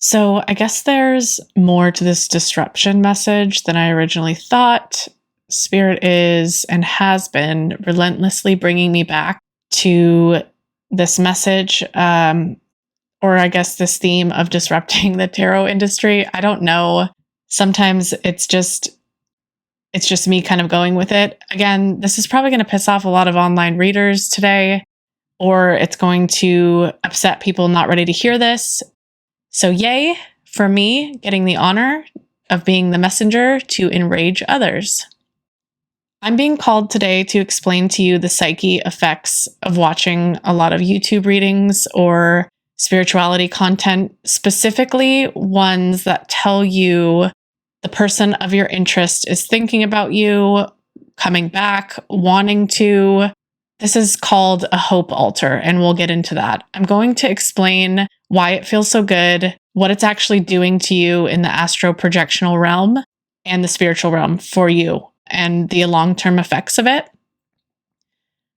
So I guess there's more to this disruption message than I originally thought. Spirit is and has been relentlessly bringing me back to this message, or I guess this theme of disrupting the tarot industry. I don't know. Sometimes it's just me kind of going with it. Again, this is probably going to piss off a lot of online readers today, or it's going to upset people not ready to hear this. So yay for me getting the honor of being the messenger to enrage others. I'm being called today to explain to you the psyche effects of watching a lot of YouTube readings or spirituality content, specifically ones that tell you the person of your interest is thinking about you, coming back, wanting to. This is called a hope altar, and we'll get into that. I'm going to explain why it feels so good, what it's actually doing to you in the astro projectional realm and the spiritual realm for you, and the long-term effects of it.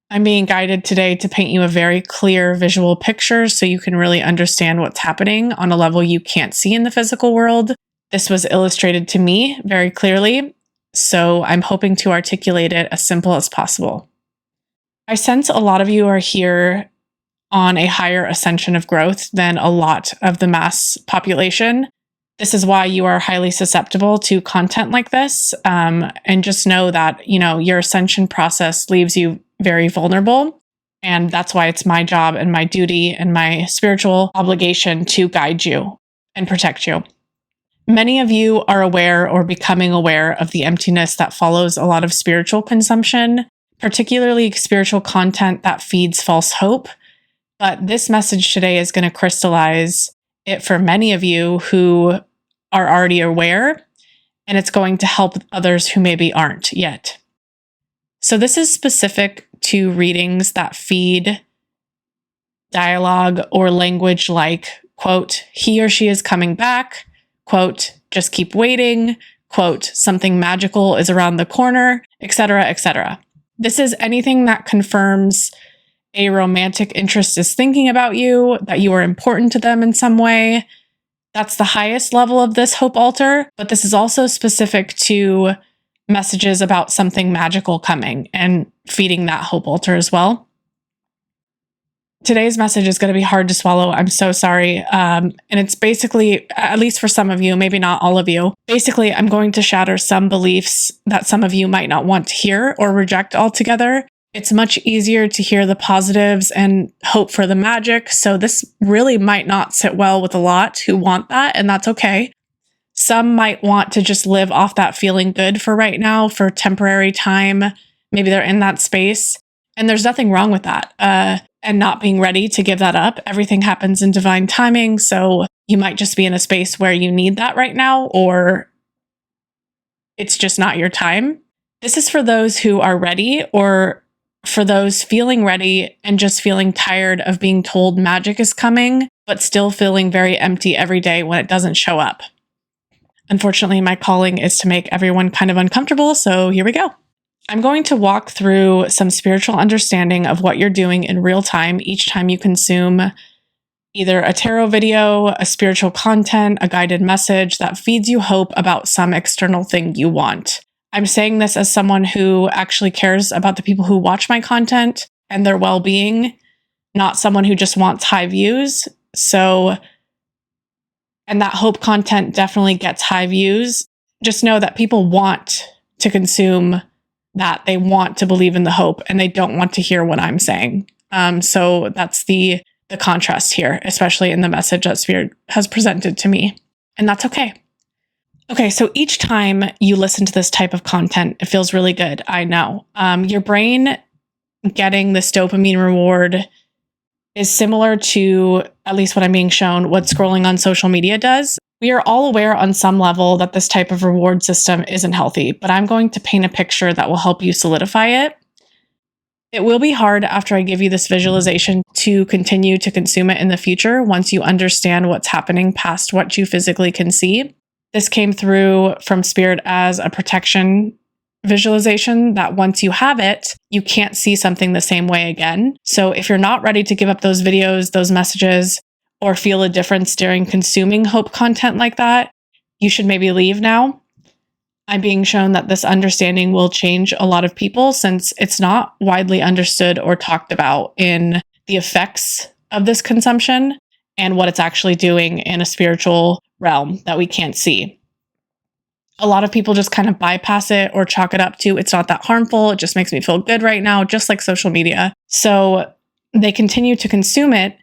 I'm being guided today to paint you a very clear visual picture so you can really understand what's happening on a level you can't see in the physical world. This was illustrated to me very clearly, so I'm hoping to articulate it as simple as possible. I sense a lot of you are here on a higher ascension of growth than a lot of the mass population. This is why you are highly susceptible to content like this. And just know that, your ascension process leaves you very vulnerable. And that's why it's my job and my duty and my spiritual obligation to guide you and protect you. Many of you are aware or becoming aware of the emptiness that follows a lot of spiritual consumption, particularly spiritual content that feeds false hope. But this message today is going to crystallize it for many of you who are already aware, and it's going to help others who maybe aren't yet. So this is specific to readings that feed dialogue or language like, quote, he or she is coming back, quote, just keep waiting, quote, something magical is around the corner, etc., etc. This is anything that confirms a romantic interest is thinking about you, that you are important to them in some way. That's the highest level of this hope altar, but this is also specific to messages about something magical coming and feeding that hope altar as well. Today's message is going to be hard to swallow. I'm so sorry. And it's basically, at least for some of you, maybe not all of you, basically I'm going to shatter some beliefs that some of you might not want to hear or reject altogether. It's much easier to hear the positives and hope for the magic. So this really might not sit well with a lot who want that, and that's okay. Some might want to just live off that feeling good for right now, for temporary time. Maybe they're in that space, and there's nothing wrong with that. And not being ready to give that up. Everything happens in divine timing. So you might just be in a space where you need that right now, or it's just not your time. This is for those who are ready, or for those feeling ready and just feeling tired of being told magic is coming, but still feeling very empty every day when it doesn't show up. Unfortunately, my calling is to make everyone kind of uncomfortable, so here we go. I'm going to walk through some spiritual understanding of what you're doing in real time each time you consume either a tarot video, a spiritual content, a guided message that feeds you hope about some external thing you want. I'm saying this as someone who actually cares about the people who watch my content and their well-being, not someone who just wants high views. And that hope content definitely gets high views. Just know that people want to consume that. They want to believe in the hope, and they don't want to hear what I'm saying. So that's the contrast here, especially in the message that Spirit has presented to me. And that's okay. Okay, so each time you listen to this type of content, it feels really good. I know. Your brain getting this dopamine reward is similar to, at least what I'm being shown, what scrolling on social media does. We are all aware on some level that this type of reward system isn't healthy, but I'm going to paint a picture that will help you solidify it. It will be hard after I give you this visualization to continue to consume it in the future once you understand what's happening past what you physically can see. This came through from Spirit as a protection visualization that once you have it, you can't see something the same way again. So if you're not ready to give up those videos, those messages, or feel a difference during consuming hope content like that, you should maybe leave now. I'm being shown that this understanding will change a lot of people since it's not widely understood or talked about in the effects of this consumption and what it's actually doing in a spiritual realm that we can't see. A lot of people just kind of bypass it or chalk it up to it's not that harmful. It just makes me feel good right now, just like social media. So they continue to consume it.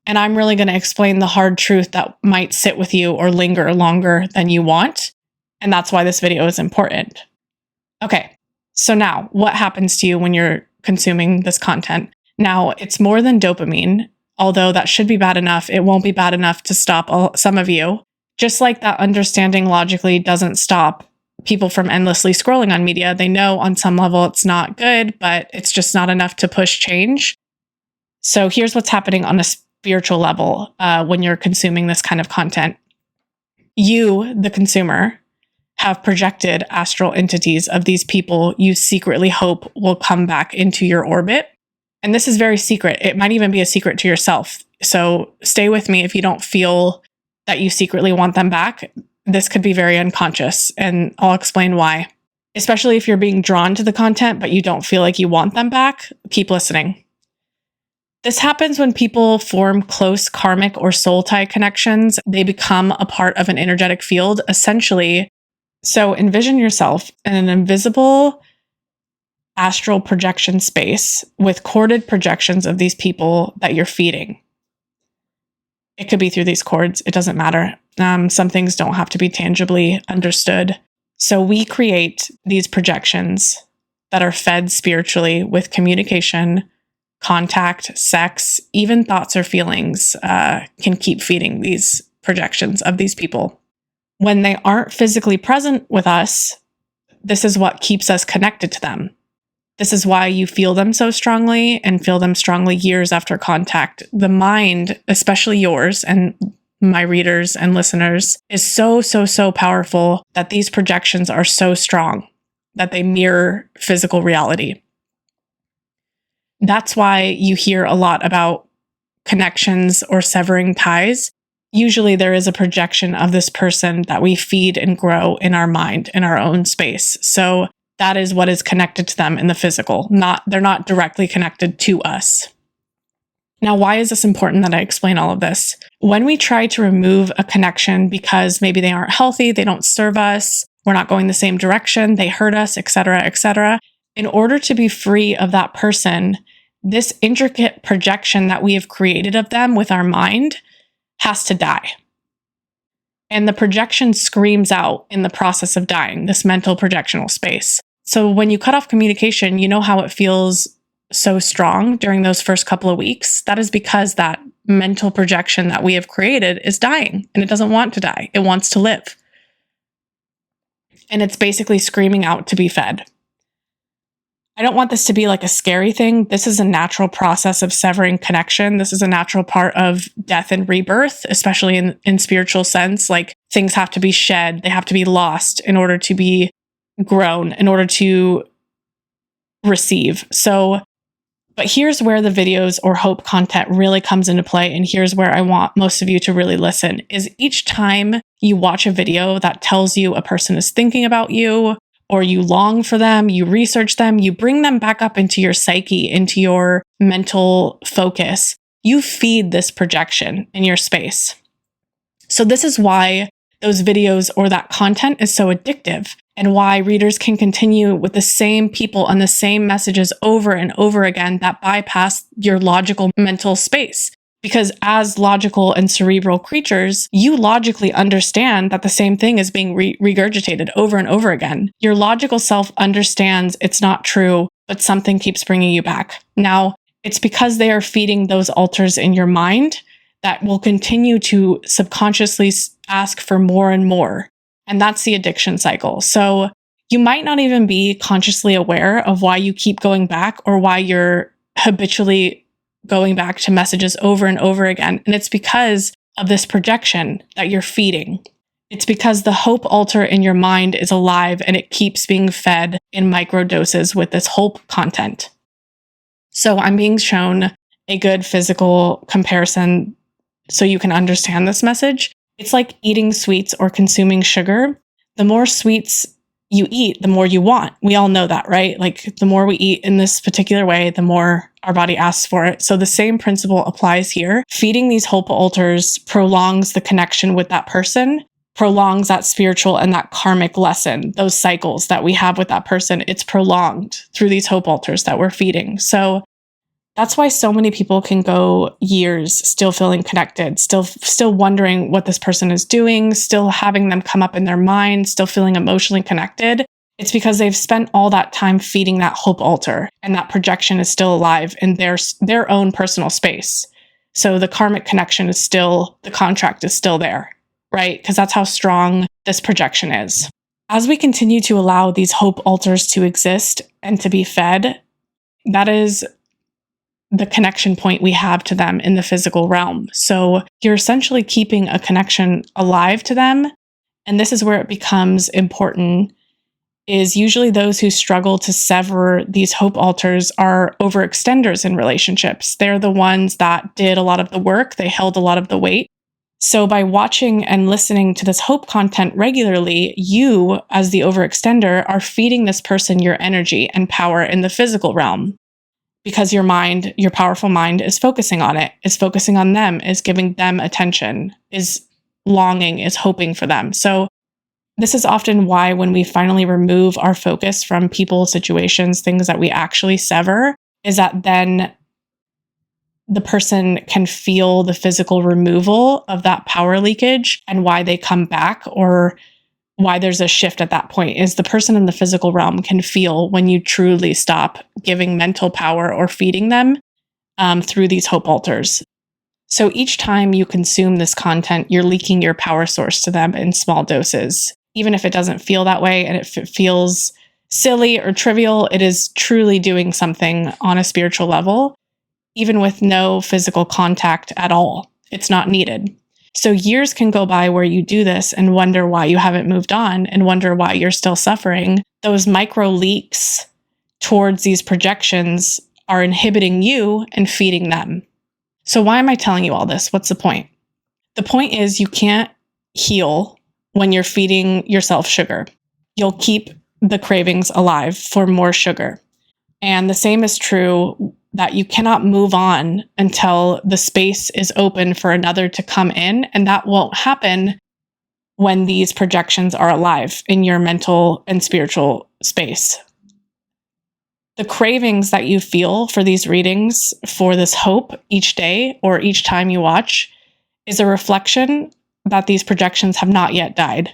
And I'm really going to explain the hard truth that might sit with you or linger longer than you want. And that's why this video is important. Okay, so now what happens to you when you're consuming this content? Now, it's more than dopamine, although that should be bad enough. It won't be bad enough to stop some of you. Just like that understanding logically doesn't stop people from endlessly scrolling on media. They know on some level it's not good, but it's just not enough to push change. So here's what's happening on a spiritual level when you're consuming this kind of content. You, the consumer, have projected astral entities of these people you secretly hope will come back into your orbit. And this is very secret. It might even be a secret to yourself. So stay with me if you don't feel that you secretly want them back. This could be very unconscious, and I'll explain why. Especially if you're being drawn to the content, but you don't feel like you want them back, keep listening. This happens when people form close karmic or soul tie connections. They become a part of an energetic field, essentially. So envision yourself in an invisible astral projection space with corded projections of these people that you're feeding. It could be through these cords. It doesn't matter. Some things don't have to be tangibly understood. So we create these projections that are fed spiritually with communication, contact, sex, even thoughts or feelings can keep feeding these projections of these people. When they aren't physically present with us, this is what keeps us connected to them. This is why you feel them so strongly and feel them strongly years after contact. The mind, especially yours and my readers and listeners, is so powerful that these projections are so strong that they mirror physical reality. That's why you hear a lot about connections or severing ties. Usually there is a projection of this person that we feed and grow in our mind, in our own space. So that is what is connected to them in the physical. They're not directly connected to us. Now, why is this important that I explain all of this? When we try to remove a connection because maybe they aren't healthy, they don't serve us, we're not going the same direction, they hurt us, etc., in order to be free of that person, this intricate projection that we have created of them with our mind has to die. And the projection screams out in the process of dying, this mental projectional space. So when you cut off communication, you know how it feels so strong during those first couple of weeks? That is because that mental projection that we have created is dying, and it doesn't want to die. It wants to live. And it's basically screaming out to be fed. I don't want this to be like a scary thing. This is a natural process of severing connection. This is a natural part of death and rebirth, especially in spiritual sense. Like things have to be shed. They have to be lost in order to be grown, in order to receive. So, but here's where the videos or hope content really comes into play. And here's where I want most of you to really listen is each time you watch a video that tells you a person is thinking about you, or you long for them, you research them, you bring them back up into your psyche, into your mental focus, you feed this projection in your space. So this is why those videos or that content is so addictive, and why readers can continue with the same people and the same messages over and over again that bypass your logical mental space. Because as logical and cerebral creatures, you logically understand that the same thing is being regurgitated over and over again. Your logical self understands it's not true, but something keeps bringing you back. Now, it's because they are feeding those altars in your mind that will continue to subconsciously ask for more and more. And that's the addiction cycle. So you might not even be consciously aware of why you keep going back or why you're habitually going back to messages over and over again. And it's because of this projection that you're feeding. It's because the hope altar in your mind is alive and it keeps being fed in micro doses with this hope content. So I'm being shown a good physical comparison so you can understand this message. It's like eating sweets or consuming sugar. The more sweets you eat, the more you want. We all know that, right? Like the more we eat in this particular way, the more our body asks for it. So the same principle applies here. Feeding these hope altars prolongs the connection with that person, prolongs that spiritual and that karmic lesson, those cycles that we have with that person. It's prolonged through these hope altars that we're feeding. So that's why so many people can go years still feeling connected, still wondering what this person is doing, still having them come up in their mind, still feeling emotionally connected. It's because they've spent all that time feeding that hope altar, and that projection is still alive in their own personal space. So the karmic connection is still, the contract is still there, right? Because that's how strong this projection is. As we continue to allow these hope altars to exist and to be fed, that is the connection point we have to them in the physical realm. So you're essentially keeping a connection alive to them. And this is where it becomes important, is usually those who struggle to sever these hope altars are overextenders in relationships. They're the ones that did a lot of the work. They held a lot of the weight. So by watching and listening to this hope content regularly, you, as the overextender, are feeding this person your energy and power in the physical realm. Because your mind, your powerful mind, is focusing on it, is focusing on them, is giving them attention, is longing, is hoping for them. So this is often why when we finally remove our focus from people, situations, things that we actually sever, is that then the person can feel the physical removal of that power leakage, and why they come back, or why there's a shift at that point, is the person in the physical realm can feel when you truly stop giving mental power or feeding them through these hope altars. So each time you consume this content, you're leaking your power source to them in small doses. Even if it doesn't feel that way, and if it feels silly or trivial, it is truly doing something on a spiritual level, even with no physical contact at all. It's not needed. So years can go by where you do this and wonder why you haven't moved on, and wonder why you're still suffering. Those micro leaks towards these projections are inhibiting you and feeding them. So why am I telling you all this? What's the point? The point is you can't heal when you're feeding yourself sugar. You'll keep the cravings alive for more sugar. And the same is true that you cannot move on until the space is open for another to come in. And that won't happen when these projections are alive in your mental and spiritual space. The cravings that you feel for these readings, for this hope each day or each time you watch, is a reflection that these projections have not yet died.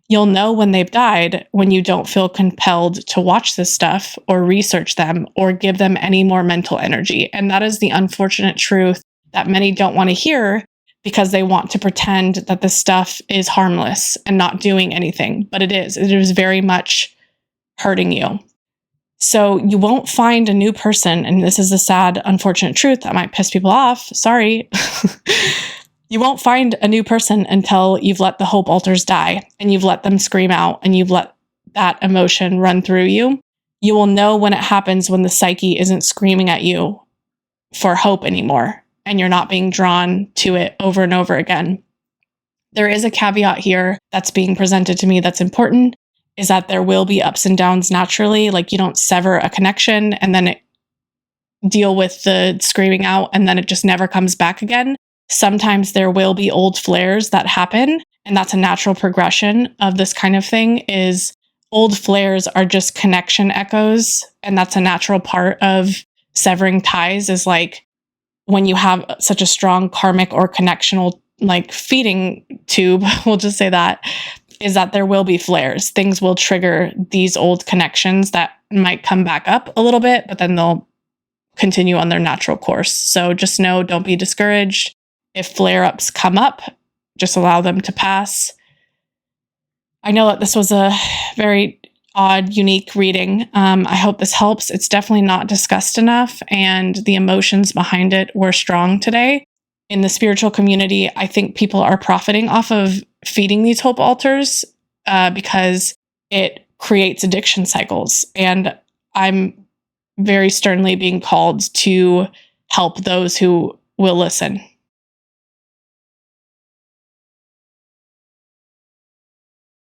You'll know when they've died when you don't feel compelled to watch this stuff or research them or give them any more mental energy. And that is the unfortunate truth that many don't want to hear, because they want to pretend that this stuff is harmless and not doing anything. But it is. It is very much hurting you. So you won't find a new person, and this is a sad, unfortunate truth that might piss people off. Sorry. You won't find a new person until you've let the hope altars die, and you've let them scream out, and you've let that emotion run through you. You will know when it happens, when the psyche isn't screaming at you for hope anymore, and you're not being drawn to it over and over again. There is a caveat here that's being presented to me that's important, is that there will be ups and downs naturally. Like, you don't sever a connection and then deal with the screaming out and then it just never comes back again. Sometimes there will be old flares that happen, and that's a natural progression of this kind of thing. Is old flares are just connection echoes, and that's a natural part of severing ties. Is like when you have such a strong karmic or connectional like feeding tube, we'll just say that, is that there will be flares. Things will trigger these old connections that might come back up a little bit, but then they'll continue on their natural course. So just know, don't be discouraged. If flare-ups come up, just allow them to pass. I know that this was a very odd, unique reading. I hope this helps. It's definitely not discussed enough, and the emotions behind it were strong today. In the spiritual community, I think people are profiting off of feeding these hope altars because it creates addiction cycles. And I'm very sternly being called to help those who will listen.